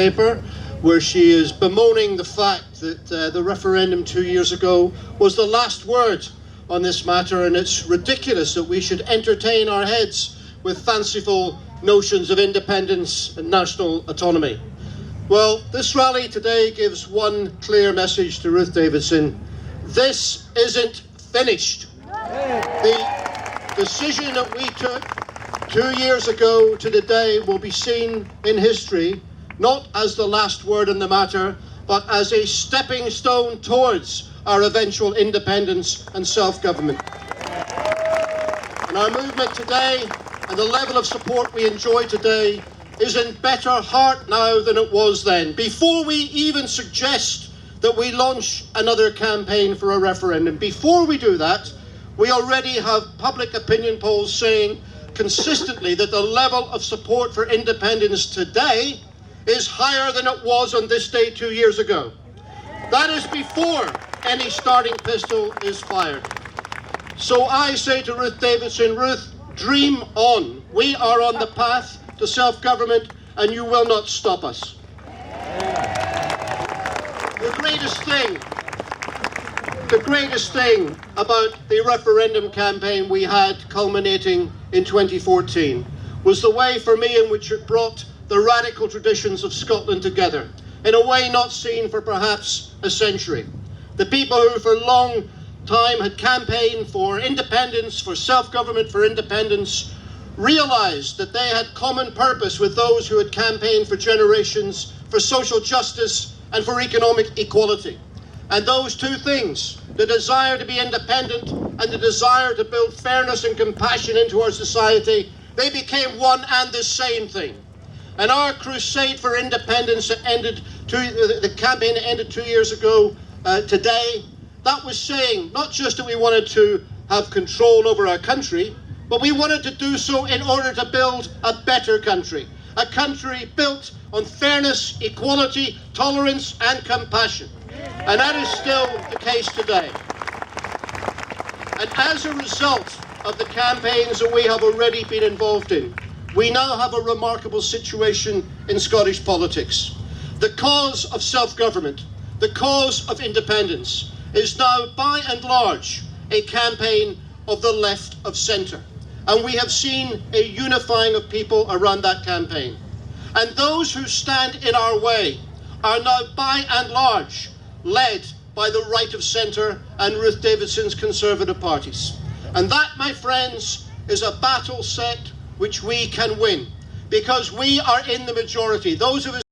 paper where she is bemoaning the fact that the referendum 2 years ago was the last word on this matter, and it's ridiculous that we should entertain our heads with fanciful notions of independence and national autonomy. Well, this rally today gives one clear message to Ruth Davidson: this isn't finished. The decision that we took 2 years ago to the day will be seen in history not as the last word on the matter, but as a stepping stone towards our eventual independence and self-government. And our movement today and the level of support we enjoy today is in better heart now than it was then. Before we even suggest that we launch another campaign for a referendum, before we do that, we already have public opinion polls saying consistently that the level of support for independence today is higher than it was on this day 2 years ago. That is before any starting pistol is fired. So I say to Ruth Davidson, Ruth, dream on. We are on the path to self-government, and you will not stop us. The greatest thing about the referendum campaign we had culminating in 2014 was the way for me in which it brought the radical traditions of Scotland together, in a way not seen for perhaps a century. The people who for a long time had campaigned for independence, for self-government, for independence, realised that they had common purpose with those who had campaigned for generations for social justice and for economic equality. And those two things, the desire to be independent and the desire to build fairness and compassion into our society, they became one and the same thing. And our crusade for independence that the campaign that ended 2 years ago today, that was saying not just that we wanted to have control over our country, but we wanted to do so in order to build a better country. A country built on fairness, equality, tolerance and compassion. And that is still the case today. And as a result of the campaigns that we have already been involved in, we now have a remarkable situation in Scottish politics. The cause of self-government, the cause of independence, is now by and large a campaign of the left of centre. And we have seen a unifying of people around that campaign. And those who stand in our way are now by and large led by the right of centre and Ruth Davidson's Conservative parties. And that, my friends, is a battle set which we can win, because we are in the majority. Those of us